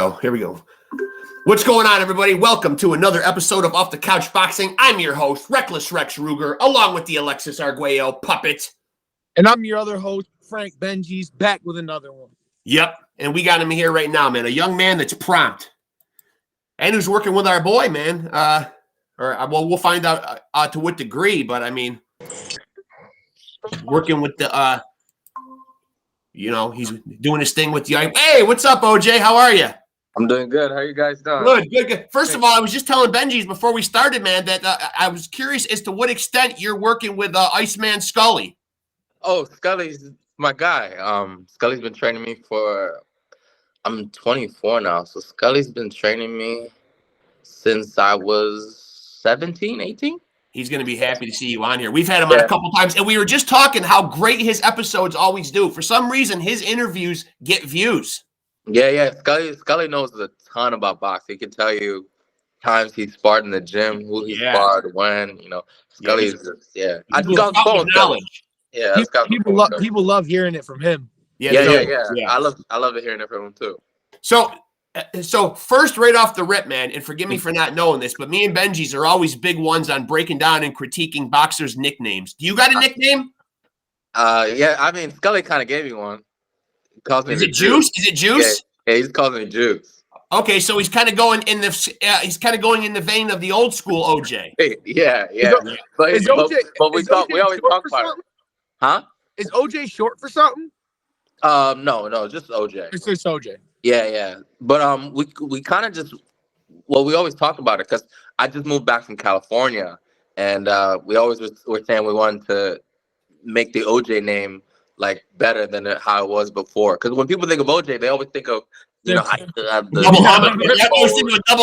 go. Here we go. What's going on, everybody? Welcome to another episode of Off the Couch Boxing. I'm your host, Reckless Rex Ruger, along with the Alexis Arguello puppet. And I'm your other host, Frank Benji's, back with another one. Yep, and we got him here right now, man. A young man that's prompt. And who's working with our boy, man. We'll find out to what degree, but I mean, working with the, he's doing his thing with the, hey, what's up, OJ? How are you? I'm doing good. How are you guys doing? Good. First of all, I was just telling Benji's before we started, man, that I was curious as to what extent you're working with Iceman Scully. Oh, Scully's my guy. Scully's been training me I'm 24 now, so Scully's been training me since I was 17, 18. He's going to be happy to see you on here. We've had him on a couple times, and we were just talking how great his episodes always do. For some reason, his interviews get views. Yeah. Scully knows a ton about boxing. He can tell you times he sparred in the gym, who he sparred, when. Scully's I got knowledge. Yeah, people love hearing it from him. Yeah. I love hearing it from him too. So first, right off the rip, man, and forgive me for not knowing this, but me and Benji's are always big ones on breaking down and critiquing boxers' nicknames. Do you got a nickname? Yeah. I mean, Scully kind of gave me one. Is it Juice? Is it Juice? Yeah, he's calling me Juice. Okay, so he's kind of going in the vein of the old school OJ. Yeah. But we always talk about it. Huh? Is OJ short for something? No, just OJ. It's just OJ. Yeah. But we kind of we always talk about it because I just moved back from California, and we always were saying we wanted to make the OJ name like better than how it was before. Because when people think of OJ, they always think of double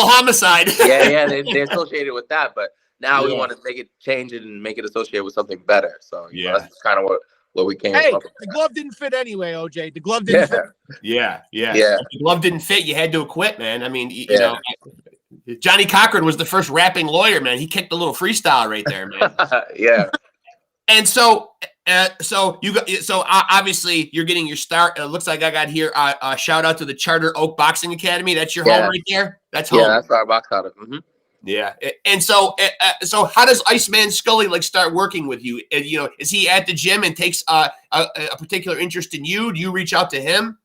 homicide. Yeah, they associate it with that. But now we want to change it and make it associated with something better. So that's kind of where we came from. Hey, the glove didn't fit anyway, OJ. The glove didn't fit. Yeah. If the glove didn't fit, you had to quit, man. I mean, you know, Johnny Cochran was the first rapping lawyer, man. He kicked a little freestyle right there, man. Yeah. And so obviously you're getting your start. It looks like I got here. Shout out to the Charter Oak Boxing Academy. That's your home right there. That's home. Yeah, that's our box out of. Mm-hmm. Yeah, and so how does Iceman Scully start working with you? Is he at the gym and takes a particular interest in you? Do you reach out to him?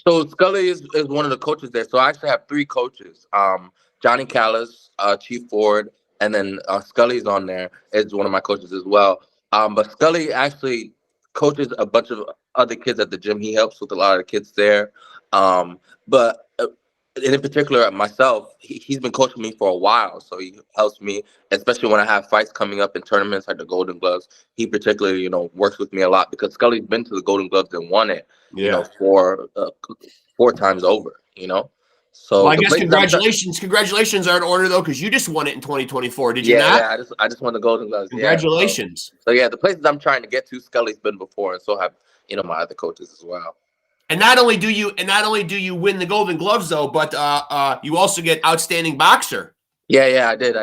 So Scully is one of the coaches there. So I actually have 3 coaches. Johnny Callis, Chief Ford, and then Scully's on there is one of my coaches as well. But Scully actually coaches a bunch of other kids at the gym. He helps with a lot of the kids there. But in particular, myself, he's been coaching me for a while. So he helps me, especially when I have fights coming up in tournaments like the Golden Gloves. He particularly, works with me a lot because Scully's been to the Golden Gloves and won it, 4 times over, So I guess congratulations are in order though, because you just won it in 2024. Did you not? Yeah, I just won the Golden Gloves. Congratulations. So the places I'm trying to get to, Scully's been before, and so have my other coaches as well. And not only do you win the Golden Gloves though, but you also get Outstanding Boxer. Yeah, I did.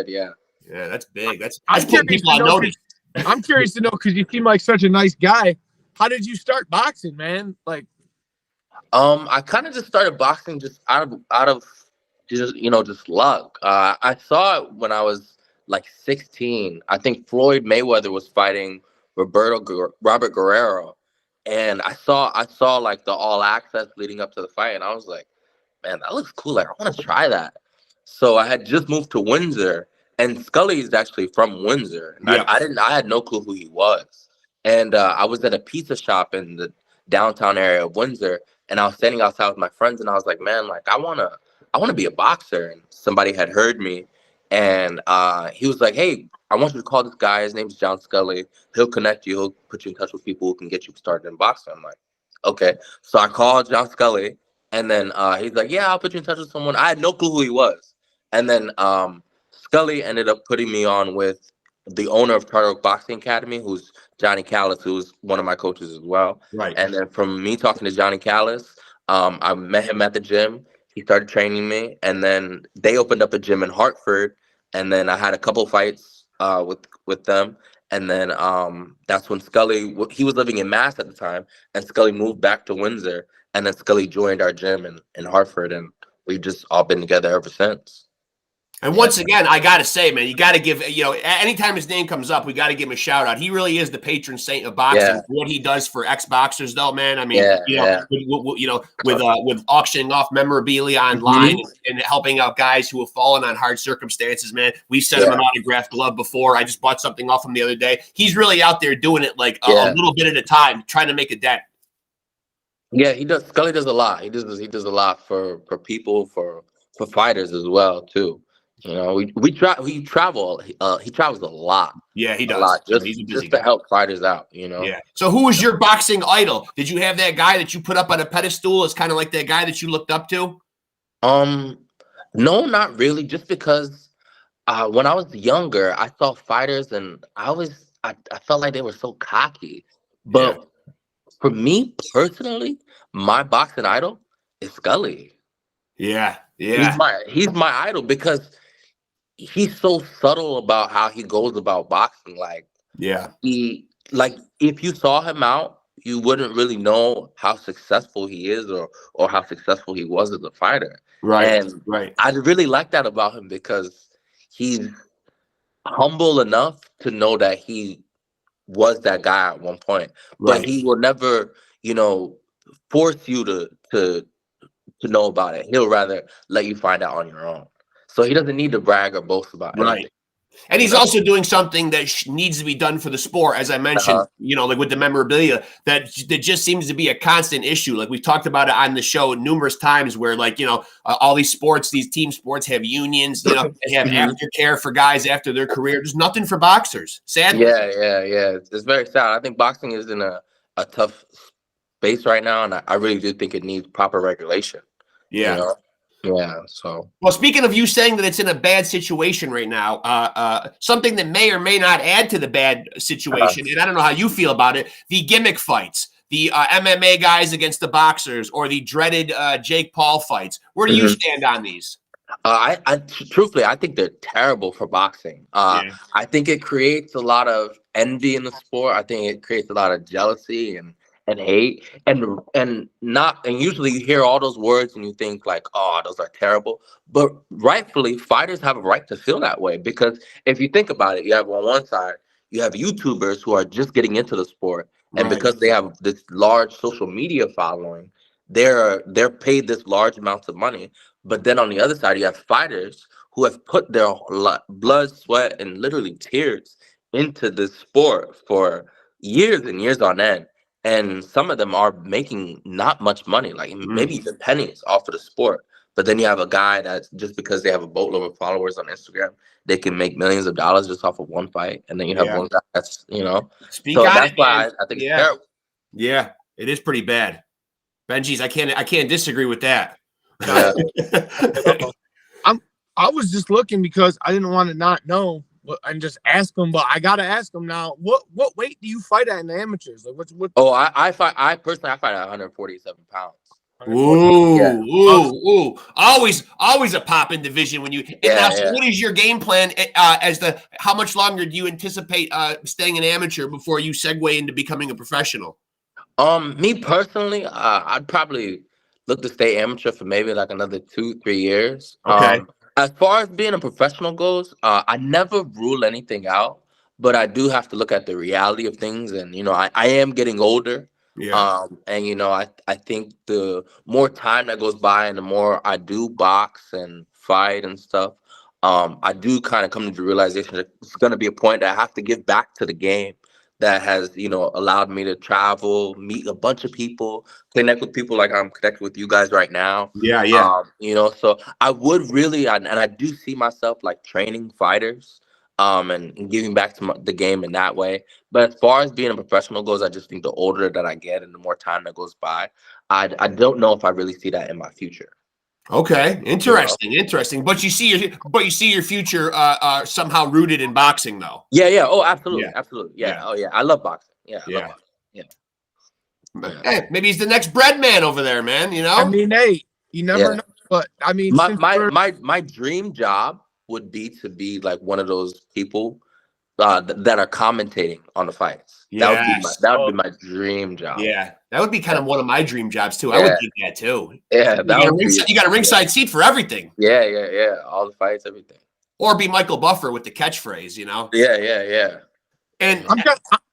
Yeah. Yeah, that's big. That's putting people on notice. I'm curious to know because you seem like such a nice guy. How did you start boxing, man? I kind of just started boxing just out of just luck. I saw it when I was 16. I think Floyd Mayweather was fighting Robert Guerrero, and I saw the All Access leading up to the fight, and I was like, man, that looks cool. I want to try that. So I had just moved to Windsor, and Scully is actually from Windsor. Yeah. I had no clue who he was, and I was at a pizza shop in the downtown area of Windsor. And I was standing outside with my friends, and I was like, man, I wanna be a boxer. And somebody had heard me, and he was like, hey, I want you to call this guy. His name's John Scully. He'll connect you. He'll put you in touch with people who can get you started in boxing. I'm like, okay. So I called John Scully, and then he's like, yeah, I'll put you in touch with someone. I had no clue who he was. And then Scully ended up putting me on with the owner of Charter Oak Boxing Academy, who's Johnny Callis, who's one of my coaches as well. Right. And then from me talking to Johnny Callis, I met him at the gym. He started training me, and then they opened up a gym in Hartford, and then I had a couple fights with them. And then that's when Scully, he was living in Mass at the time, and Scully moved back to Windsor. and then Scully joined our gym in Hartford, and we've just all been together ever since. And once again, I got to say, man, you got to give, anytime his name comes up, we got to give him a shout out. He really is the patron saint of boxing. Yeah. What he does for ex-boxers, though, man. I mean, Yeah. with auctioning off memorabilia online and helping out guys who have fallen on hard circumstances, man. We sent him an autographed glove before. I just bought something off him the other day. He's really out there doing it like a little bit at a time, trying to make a dent. Yeah, he does. Scully does a lot. He does a lot for people, for fighters as well too. You know, he travels a lot. Yeah, he does. A lot, He's a busy just guy. to help fighters out. You know. Yeah. So who was your boxing idol? Did you have that guy that you put up on a pedestal as kind of like that guy that you looked up to? No, not really. Just because when I was younger, I saw fighters, and I felt like they were so cocky. But for me personally, my boxing idol is Scully. Yeah. He's my idol because he's so subtle about how he goes about boxing. Like, if you saw him out, you wouldn't really know how successful he is or how successful he was as a fighter. Right. I really like that about him because he's humble enough to know that he was that guy at one point, but he will never, force you to know about it. He'll rather let you find out on your own. So he doesn't need to brag or boast about it. Right. And he's also doing something that needs to be done for the sport, as I mentioned, like with the memorabilia, that just seems to be a constant issue. Like we've talked about it on the show numerous times where all these sports, these team sports have unions, they have aftercare for guys after their career. There's nothing for boxers, sadly. Yeah. It's very sad. I think boxing is in a tough space right now, and I really do think it needs proper regulation. Yeah. Yeah. So, well, speaking of you saying that it's in a bad situation right now, something that may or may not add to the bad situation, and I don't know how you feel about it, the gimmick fights, the MMA guys against the boxers, or the dreaded Jake Paul fights. Where do you stand on these? Truthfully, I think they're terrible for boxing. I think it creates a lot of envy in the sport. I think it creates a lot of jealousy and hate and usually you hear all those words and you think like, oh, those are terrible. But rightfully, fighters have a right to feel that way, because if you think about it, you have on one side, you have YouTubers who are just getting into the sport, and because they have this large social media following, they're paid this large amounts of money. But then on the other side, you have fighters who have put their blood, sweat, and literally tears into this sport for years and years on end. And some of them are making not much money, like maybe even pennies off of the sport. But then you have a guy that's just because they have a boatload of followers on Instagram, they can make millions of dollars just off of one fight. And then you have one guy that's, so that's why I think it's terrible. Yeah, it is pretty bad. Benji's, I can't disagree with that. Yeah. I was just looking because I didn't want to not know and just ask him, but I gotta ask him now. What weight do you fight at in the amateurs? Like what? Oh, I fight at 147 pounds. Ooh. Always a popping division when you. So what is your game plan how much longer do you anticipate staying an amateur before you segue into becoming a professional? Me personally, I'd probably look to stay amateur for maybe like another 2-3 years. Okay. As far as being a professional goes, I never rule anything out, but I do have to look at the reality of things. And, I am getting older. Yeah. And, I think the more time that goes by and the more I do box and fight and stuff, I do kind of come to the realization that it's going to be a point that I have to give back to the game that has, allowed me to travel, meet a bunch of people, connect with people like I'm connected with you guys right now. Yeah. So I would really, and I do see myself like training fighters, and giving back to the game in that way. But as far as being a professional goes, I just think the older that I get and the more time that goes by, I don't know if I really see that in my future. Okay, interesting. But you see your future somehow rooted in boxing, though. Yeah. Oh, absolutely. Yeah. Oh, yeah. I love boxing. Yeah. I love boxing. Yeah. Hey, maybe he's the next bread man over there, man. I mean, hey, you never know. But I mean, my dream job would be to be like one of those people that are commentating on the fights. Yes. That would be my dream job. Yeah, that would be kind of one of my dream jobs too. Yeah. I would think that too. Yeah, you got a ringside seat for everything. Yeah. All the fights, everything. Or be Michael Buffer with the catchphrase, you know? Yeah. And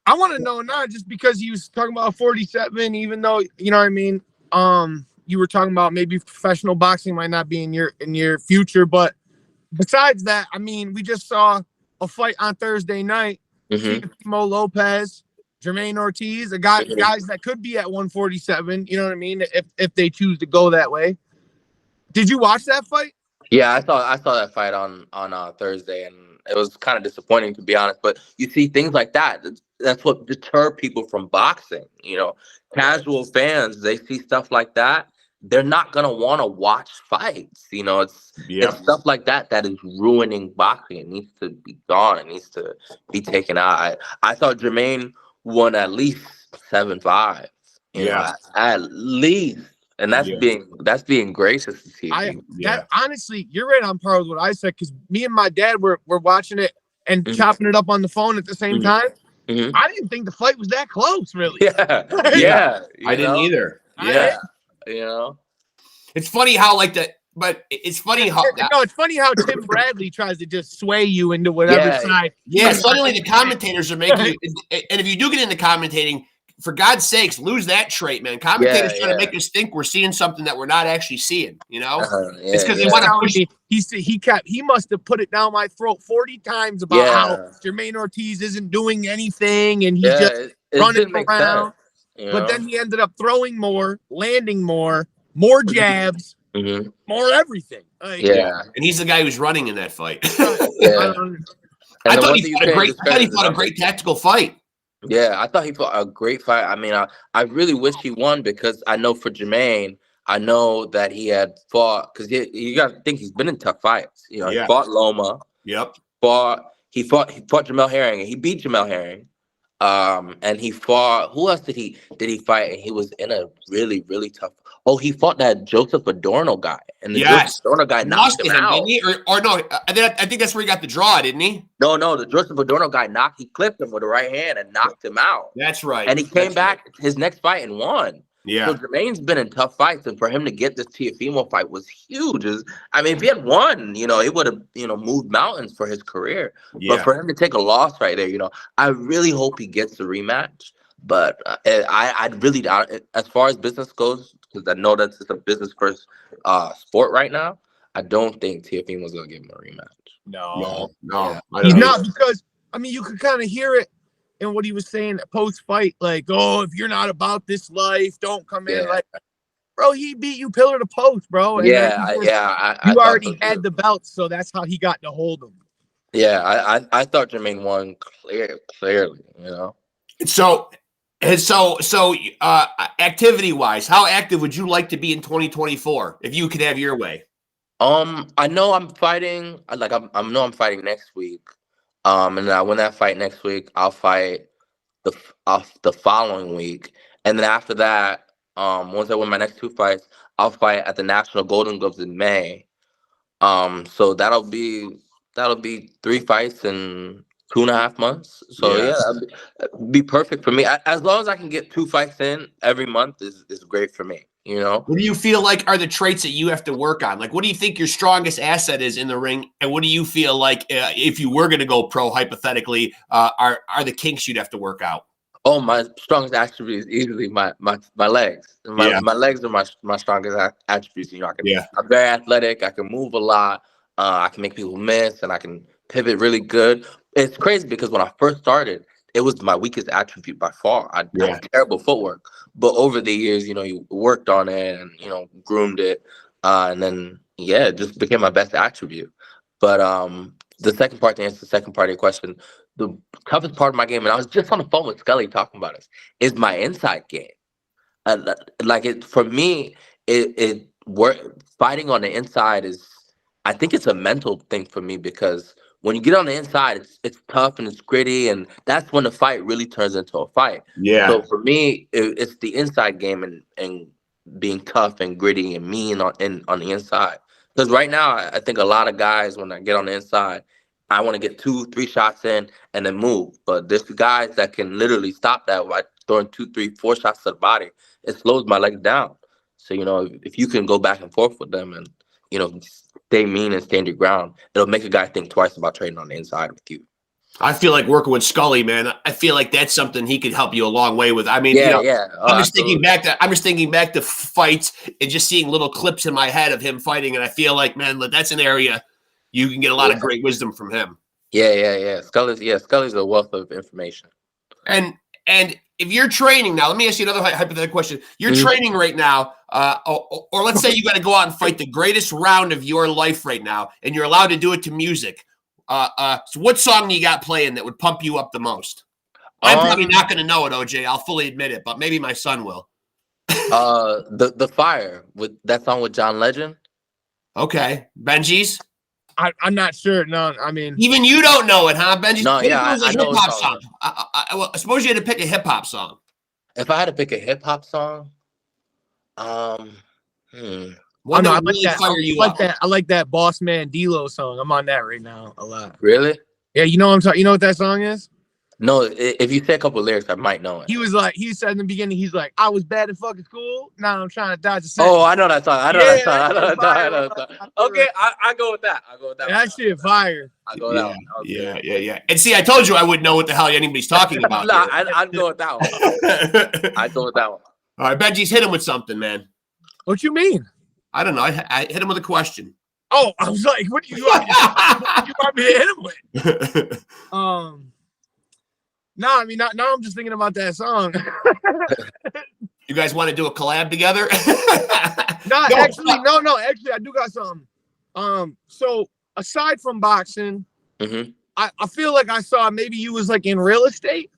I want to know not just because he was talking about 47, even though, you know what I mean? You were talking about maybe professional boxing might not be in your future, but besides that, I mean, we just saw a fight on Thursday night. Teofimo Lopez, Jermaine Ortiz, guys that could be at 147. You know what I mean? If they choose to go that way. Did you watch that fight? Yeah, I saw that fight on Thursday, and it was kind of disappointing, to be honest. But you see things like that. That's what deter people from boxing. You know, casual fans, they see stuff like that, they're not gonna want to watch fights. You know, it's stuff like that that is ruining boxing. It needs to be gone. It needs to be taken out. I thought Jermaine won at least 7-5. You know, at least. And that's being gracious to see. Honestly, you're right on par with what I said, because me and my dad were watching it and chopping it up on the phone at the same time. I didn't think the fight was that close, really. Yeah. I didn't either. Yeah. You know, it's funny how it's funny how Tim Bradley tries to just sway you into whatever side. Yeah, suddenly the commentators are making you, and if you do get into commentating, for God's sakes, lose that trait, man. Commentators trying to make us think we're seeing something that we're not actually seeing. You know, it's because they want to push. He must have put it down my throat 40 times about how Jermaine Ortiz isn't doing anything and he's just running around. But then he ended up throwing more, landing more jabs, more everything. And he's the guy who's running in that fight. I thought he fought a great tactical fight. Yeah, I thought he fought a great fight. I mean, I really wish he won, because I know for Jermaine, I know that he had fought, because you got to think he's been in tough fights. You know, he fought Loma. Yep. He fought Jamel Herring, and he beat Jamel Herring. And he fought, who else did he fight? And he was in a really, really tough. Oh, he fought that Joseph Adorno guy, and the Joseph Adorno guy knocked him out. Didn't he? Or no, I think that's where he got the draw, didn't he? No, the Joseph Adorno guy he clipped him with the right hand and knocked him out. That's right. And he came back his next fight and won. Yeah. So Jermaine's been in tough fights, and for him to get this Teofimo fight was huge. I mean, if he had won, you know, it would have, you know, moved mountains for his career. Yeah. But for him to take a loss right there, you know, I really hope he gets the rematch. But I'd really, as far as business goes, because I know that's just a business first sport right now, I don't think Teofimo's gonna give him a rematch. No. He's not, because I mean, you could kind of hear it in what he was saying post fight, like, "Oh, if you're not about this life, don't come in." Like, bro, he beat you pillar to post, bro. And you already had the belts, so that's how he got to hold them. Yeah, I thought Jermaine won clearly, you know. So activity wise, how active would you like to be in 2024 if you could have your way? I know I'm fighting. I'm fighting next week. And I win that fight next week. I'll fight the following week, and then after that, once I win my next two fights, I'll fight at the National Golden Gloves in May. So that'll be 3 fights in 2.5 months. So that'd be perfect for me. As long as I can get 2 fights in every month is great for me. You know, what do you feel like are the traits that you have to work on? Like, what do you think your strongest asset is in the ring? And what do you feel like, if you were going to go pro, hypothetically, are the kinks you'd have to work out? Oh, my strongest attribute is easily my legs. My legs are my strongest attributes. You know, I'm very athletic. I can move a lot. I can make people miss, and I can pivot really good. It's crazy because when I first started, it was my weakest attribute by far. I had terrible footwork. But over the years, you know, you worked on it and, you know, groomed it. And then, it just became my best attribute. But the second part, to answer the second part of your question, the toughest part of my game, and I was just on the phone with Scully talking about this, is my inside game. For me, fighting on the inside is, I think it's a mental thing for me, because when you get on the inside, it's tough and it's gritty, and that's when the fight really turns into a fight. Yeah. So for me, it's the inside game and being tough and gritty and mean on the inside. Because right now, I think a lot of guys, when I get on the inside, I want to get 2-3 shots in and then move. But there's guys that can literally stop that by throwing 2, 3, 4 shots to the body. It slows my legs down. So, you know, if you can go back and forth with them and, you know, stay mean and stand your ground, it'll make a guy think twice about trading on the inside with you. I feel like working with Scully, man. I feel like that's something he could help you a long way with. I mean, Yeah, you know, yeah. Oh, I'm just absolutely. thinking back to fights and just seeing little clips in my head of him fighting, and I feel like, man, that's an area you can get a lot of great wisdom from him. Yeah. Scully's a wealth of information. And if you're training now, let me ask you another hypothetical question. You're training right now, or let's say you got to go out and fight the greatest round of your life right now, and you're allowed to do it to music. So what song you got playing that would pump you up the most? I'm probably not going to know it, OJ. I'll fully admit it, but maybe my son will. The Fire, with that song with John Legend. Okay, Benji's. I'm not sure. No, I mean, even you don't know it, huh, Benji? No, yeah, I know hip hop song. Well, I suppose you had to pick a hip hop song. If I had to pick a hip hop song, One that would really fire you up. I like that Boss Man D-Lo song. I'm on that right now a lot. Really? Yeah, you know what I'm talking. You know what that song is? No, if you say a couple of lyrics, I might know it. He said in the beginning, he's like, I was bad at fucking school. Now I'm trying to dodge the sentence. Oh, I know that song. I know that song. Okay, I go with that. That shit fire. I go with that one. Yeah. And see, I told you I wouldn't know what the hell anybody's talking about. No, I'd go with that one. I'd go with that one. All right, Benji's hit him with something, man. What you mean? I don't know. I hit him with a question. Oh, I was like, what do you want? What you want me to hit him with? No, I mean, now I'm just thinking about that song. You guys want to do a collab together? No. Actually, I do got something. So aside from boxing, I feel like I saw maybe you was like in real estate.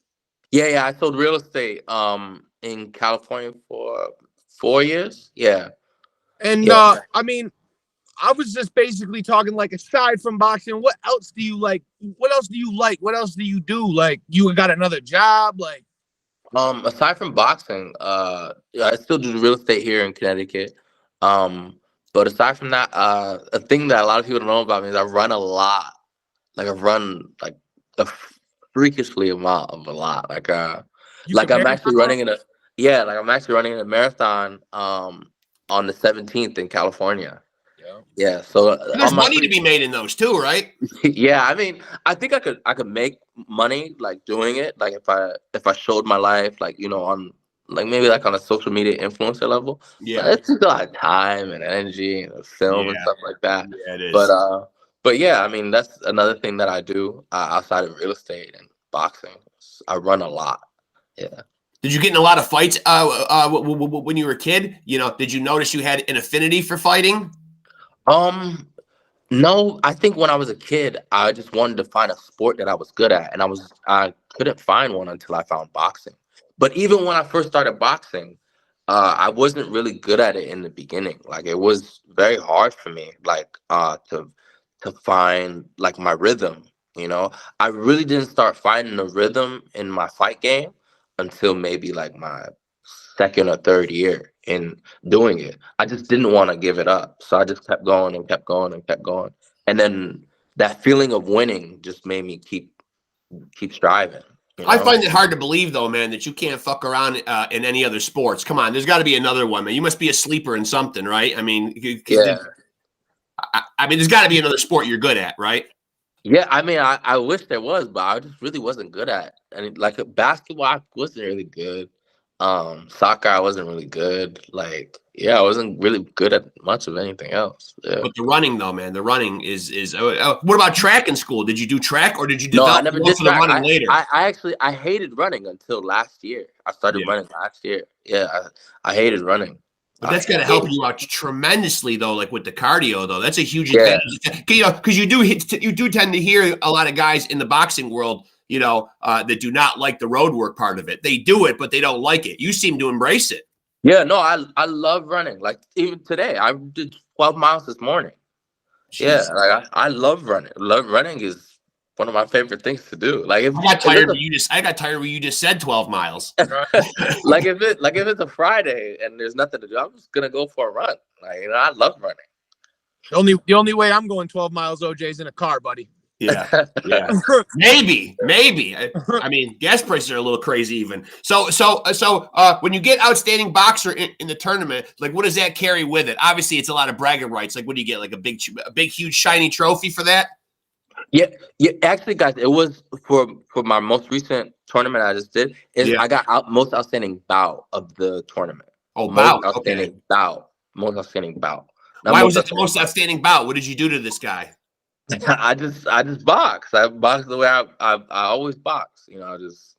Yeah. I sold real estate in California for 4 years. Yeah. And I mean, I was just basically talking like aside from boxing, what else do you like? What else do you like? What else do you do? Like you got another job? Like aside from boxing, I still do real estate here in Connecticut. But aside from that, a thing that a lot of people don't know about me is I run a lot. Like I run like a freakishly amount of a lot. Like I'm actually running I'm actually running a marathon on the 17th in California. Yeah, so there's money to be made in those too, right? Yeah, I mean, I think I could make money like doing it. Like if I showed my life, like, you know, on like maybe like on a social media influencer level. Yeah, it's just a lot of time and energy and film and stuff like that. Yeah, it is. But yeah, I mean, that's another thing that I do outside of real estate and boxing. I run a lot. Yeah. Did you get in a lot of fights when you were a kid? You know, did you notice you had an affinity for fighting? No, I think when I was a kid, I just wanted to find a sport that I was good at, and I couldn't find one until I found boxing. But even when I first started boxing, I wasn't really good at it in the beginning. Like it was very hard for me, like to find like my rhythm. You know, I really didn't start finding the rhythm in my fight game until maybe like my second or third year in doing it. I just didn't want to give it up. So I just kept going and kept going and kept going. And then that feeling of winning just made me keep striving. You know? I find it hard to believe though, man, that you can't fuck around in any other sports. Come on, there's got to be another one, man. You must be a sleeper in something, right? I mean, I mean, there's got to be another sport you're good at, right? Yeah, I mean, I wish there was, but I just really wasn't good at. And like basketball, I wasn't really good. Soccer, I wasn't really good. Like, yeah, I wasn't really good at much of anything else. Yeah. But the running, though, man, the running is. What about track in school? Did you do track, or did you do? No, I never did track. Running later? I hated running until last year. I started running last year. Yeah, I hated running. But that's got to help you out tremendously, though. Like with the cardio, though, that's a huge advantage. You know, because you do tend to hear a lot of guys in the boxing world, you know, that do not like the road work part of it. They do it, but they don't like it. You seem to embrace it. Yeah, no, I love running. Like even today, I did 12 miles this morning. Jeez. Yeah, like I love running. Running is one of my favorite things to do. Like if I got tired when you just said 12 miles. like if it's a Friday and there's nothing to do, I'm just gonna go for a run. Like, you know, I love running. The only way I'm going 12 miles, OJ, is in a car, buddy. Yeah, yeah, maybe. I mean, gas prices are a little crazy even. So, when you get outstanding boxer in the tournament, like, what does that carry with it? Obviously, it's a lot of bragging rights. Like, what do you get? Like a big, huge, shiny trophy for that? Yeah. Actually, guys, it was for my most recent tournament I just did. I got most outstanding bout of the tournament. Oh, bout. Okay. Most outstanding bout. Why was it the most outstanding bout? What did you do to this guy? I just box. I box the way I always box. You know, I just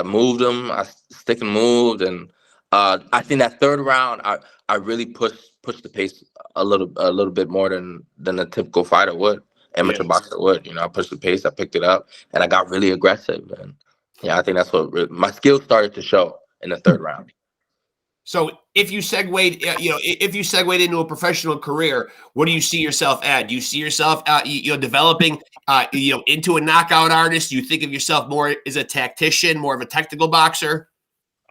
moved him. I stick and moved, and I think that third round, I really pushed the pace a little bit more than a typical fighter would, amateur boxer would. You know, I pushed the pace. I picked it up, and I got really aggressive. And yeah, I think that's what my skills started to show in the third round. So if you segued into a professional career, what do you see yourself at? Do you see yourself developing into a knockout artist? Do you think of yourself more as a tactician, more of a technical boxer?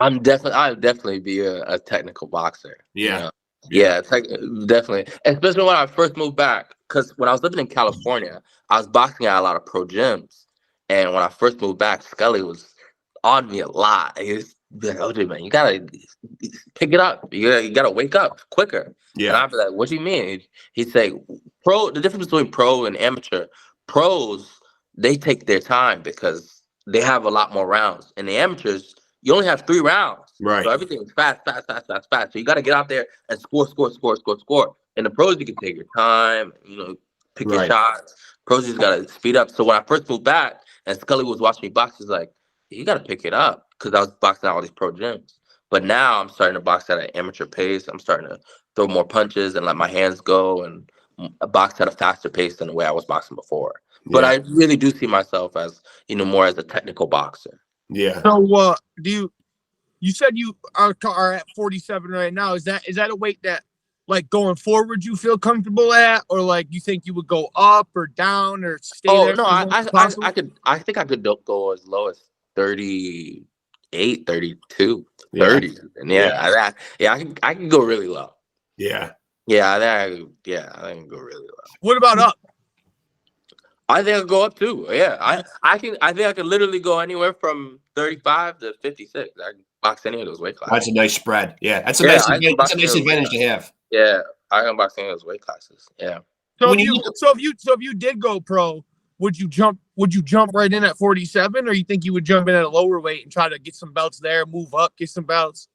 I'll definitely be a technical boxer. Yeah. Definitely. Especially when I first moved back, because when I was living in California, I was boxing at a lot of pro gyms, and when I first moved back, Scully was on me a lot. He was like, "OJ, man, you gotta pick it up. You gotta wake up quicker." Yeah. And I'd be like, "What do you mean?" He'd say, the difference between pro and amateur. Pros, they take their time because they have a lot more rounds. And the amateurs, you only have 3 rounds. Right. So everything is fast. So you got to get out there and score. And the pros, you can take your time, pick your shots. Pros just got to speed up. So when I first moved back and Scully was watching me box, he's like, "You got to pick it up," because I was boxing at all these pro gyms. But now I'm starting to box at an amateur pace. I'm starting to throw more punches and let my hands go and box at a faster pace than the way I was boxing before. But I really do see myself as, more as a technical boxer. Yeah. So you said you are at 47 right now. Is that a weight that, like, going forward you feel comfortable at, or like you think you would go up or down or stay there? No, I think I could go as low as 38, 32, 30. And I can go really low. Yeah. I think I can go really low. What about up? I think I could go up too. Yeah. I think I could literally go anywhere from 35 to 56. I can box any of those weight classes. That's a nice spread. Yeah. That's a nice advantage to have. Yeah. I can box any of those weight classes. Yeah. So if you did go pro, would you jump right in at 47, or you think you would jump in at a lower weight and try to get some belts there, move up, get some belts?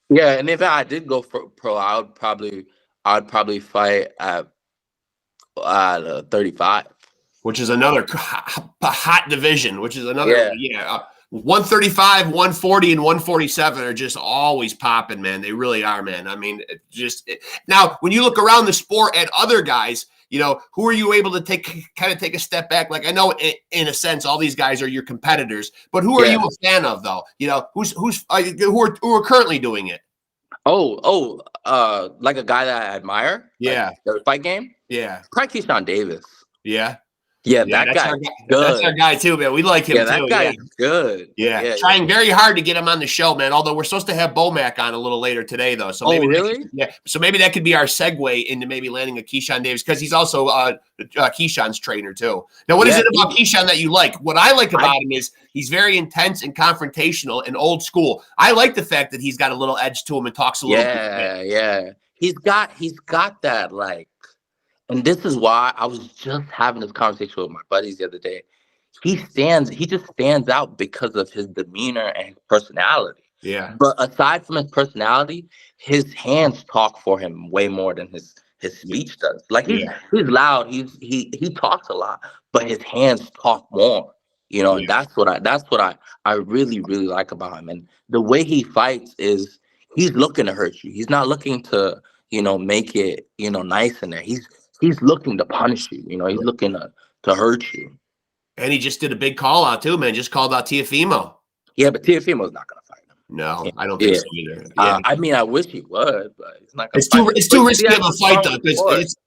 Yeah, and if I did go for pro, I'd probably fight at 35, which is another hot division. 135, 140, and 147 are just always popping, man. They really are, man. I mean, now when you look around the sport at other guys, who are you able to take a step back? Like, I know in a sense, all these guys are your competitors, but who are you a fan of though? Who are currently doing it? Like a guy that I admire. Yeah. Like the fight game. Yeah. Probably Keyshawn Davis. Yeah. Yeah, that guy. That's our guy too, man. We like him too. That guy is good. Yeah. Trying very hard to get him on the show, man. Although we're supposed to have Bomac on a little later today, though. So maybe really? So maybe that could be our segue into maybe landing a Keyshawn Davis, because he's also Keyshawn's trainer too. Now, what is it about Keyshawn that you like? What I like about him is he's very intense and confrontational and old school. I like the fact that he's got a little edge to him and talks a little bit. Yeah. He's got that, like. And this is why I was just having this conversation with my buddies the other day. He just stands out because of his demeanor and personality. Yeah. But aside from his personality, his hands talk for him way more than his speech does. Like he's loud, he talks a lot, but his hands talk more. And that's what I really, really like about him. And the way he fights is he's looking to hurt you. He's not looking to, make it, nice in there. He's looking to punish you. He's looking to hurt you. And he just did a big call out too, man. Just called out Teofimo. Yeah, but Teofimo's not going to fight him. No, I don't think so either. I mean, I wish he would, but it's not going to. It's too risky of a fight, though.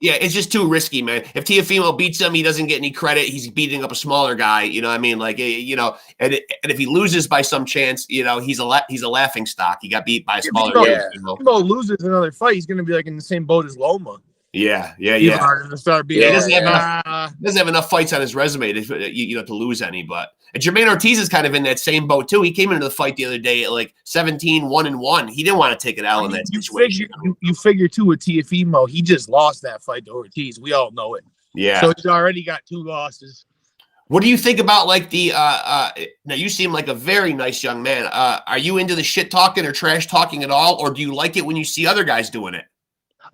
It's just too risky, man. If Teofimo beats him, he doesn't get any credit. He's beating up a smaller guy. You know what I mean? Like, and if he loses by some chance, he's a laughing stock. He got beat by a smaller guy. If Teofimo loses another fight, he's going to be like in the same boat as Loma. Yeah. People are gonna start being. He doesn't have enough fights on his resume to to lose any. But and Jermaine Ortiz is kind of in that same boat too. He came into the fight the other day at like 17-1-1. He didn't want to take an L in that situation. You figure too with Teofimo, he just lost that fight to Ortiz. We all know it. Yeah. So he's already got 2 losses. What do you think about like the now you seem like a very nice young man. Are you into the shit talking or trash talking at all, or do you like it when you see other guys doing it?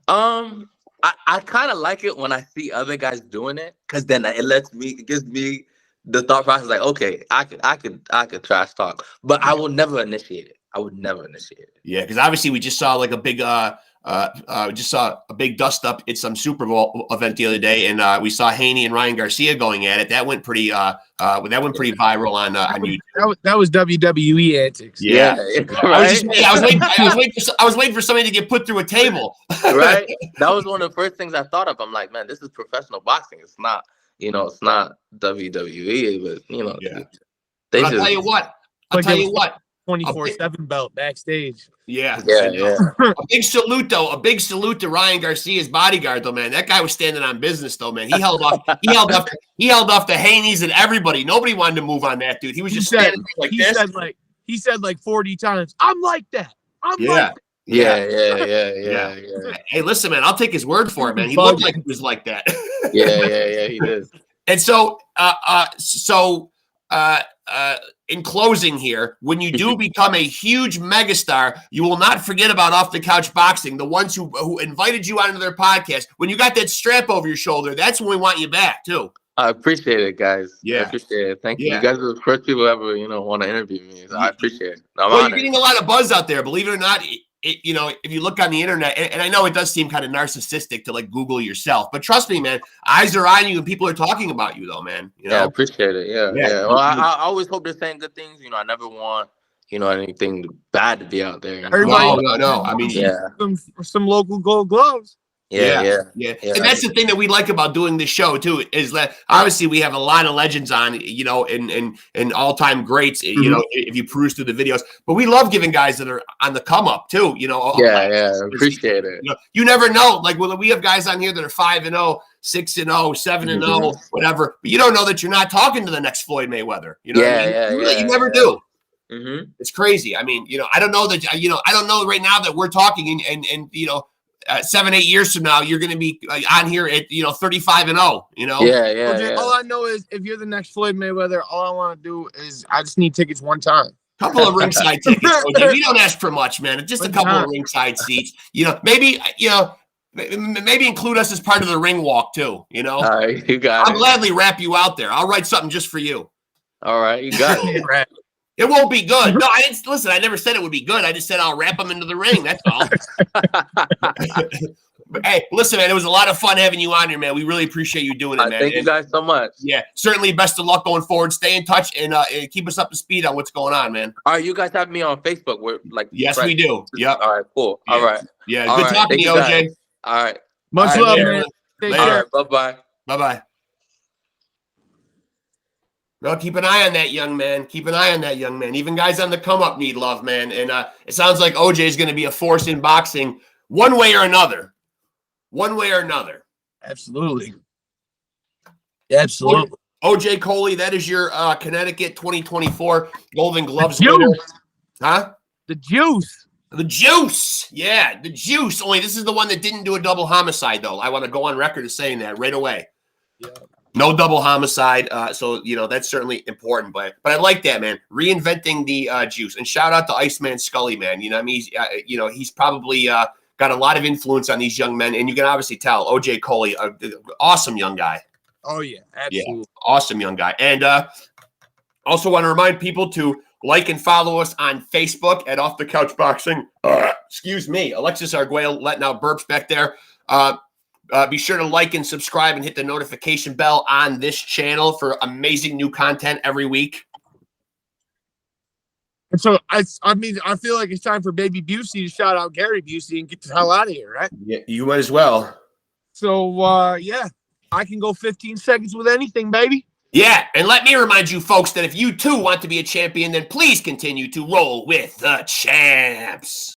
I kind of like it when I see other guys doing it, because then it gives me the thought process like, okay, I could trash talk, but I will never initiate it. I would never initiate it. Yeah, because obviously we just saw like a big dust up at some Super Bowl event the other day, and we saw Haney and Ryan Garcia going at it. That went pretty viral on YouTube. That was WWE antics. Yeah. Right? I was waiting for somebody to get put through a table. Right. That was one of the first things I thought of. I'm like, man, this is professional boxing. It's not, it's not WWE, but I'll tell you what. 24/7 belt backstage. Yeah. A big salute to Ryan Garcia's bodyguard though, man. That guy was standing on business though, man. He held off the Haneys and everybody. Nobody wanted to move on that dude. He was just standing like this. He said like 40 times, I'm like that. Yeah. Hey, listen, man, I'll take his word for it, man. He looked like he was like that. Yeah, he did. And in closing here, when you do become a huge megastar, you will not forget about Off the Couch Boxing, the ones who invited you onto their podcast. When you got that strap over your shoulder, that's when we want you back, too. I appreciate it, guys. Yeah. I appreciate it. Thank you. You guys are the first people ever, want to interview me. So I appreciate it. You're getting a lot of buzz out there, believe it or not. If you look on the internet, and I know it does seem kind of narcissistic to like Google yourself, but trust me, man, eyes are on you and people are talking about you though, man. Yeah, I appreciate it. Yeah. Well, I always hope they're saying good things. I never want, anything bad to be out there. No. I mean, some local gold gloves. Yeah. And that's the thing that we like about doing this show too, is that obviously we have a lot of legends on, and all-time greats, if you peruse through the videos, but we love giving guys that are on the come up too, Appreciate it. You never know. Like, we have guys on here that are 5-0, 6-0, 7-0, whatever, but you don't know that you're not talking to the next Floyd Mayweather. You never do. Mm-hmm. It's crazy. I mean, I don't know that, I don't know right now that we're talking and 7-8 years from now, you're going to be on here at 35-0. All I know is if you're the next Floyd Mayweather, all I want to do is I just need tickets one time. Couple of ringside tickets. OJ. We don't ask for much, man. It's just a couple of ringside seats. Maybe include us as part of the ring walk too. All right, you got it. I'll gladly wrap you out there. I'll write something just for you. All right, you got it. It won't be good. No, I didn't listen. I never said it would be good. I just said I'll wrap them into the ring. That's all. Hey, listen, man. It was a lot of fun having you on here, man. We really appreciate you doing it, man. Thank you guys so much. Yeah, certainly. Best of luck going forward. Stay in touch and keep us up to speed on what's going on, man. All right, you guys have me on Facebook. Yes, we do. Yep. All right, cool. Yeah. All right. Yeah, good talking to you, OJ. All right. Much love, man. Take care. Bye-bye. Bye-bye. No, keep an eye on that young man. Keep an eye on that young man. Even guys on the come up need love, man. And it sounds like OJ is going to be a force in boxing one way or another. One way or another. Absolutely. OJ COLEY, that is your Connecticut 2024 Golden Gloves winner. Huh? The juice. The juice. Yeah, the juice. Only this is the one that didn't do a double homicide, though. I want to go on record as saying that right away. Yeah. No double homicide, so that's certainly important. But I like that, man. Reinventing the juice, and shout out to Iceman Scully, man. I mean, he's probably got a lot of influence on these young men, and you can obviously tell OJ COLEY, awesome young guy. Oh yeah, absolutely, awesome young guy. And also want to remind people to like and follow us on Facebook at Off the Couch Boxing. Excuse me, Alexis Arguello letting out burps back there. Be sure to like and subscribe and hit the notification bell on this channel for amazing new content every week. And so I feel like it's time for Baby Busey to shout out Gary Busey and get the hell out of here, right? Yeah, you as well. So I can go 15 seconds with anything, baby. Yeah, and let me remind you folks that if you too want to be a champion, then please continue to roll with the champs.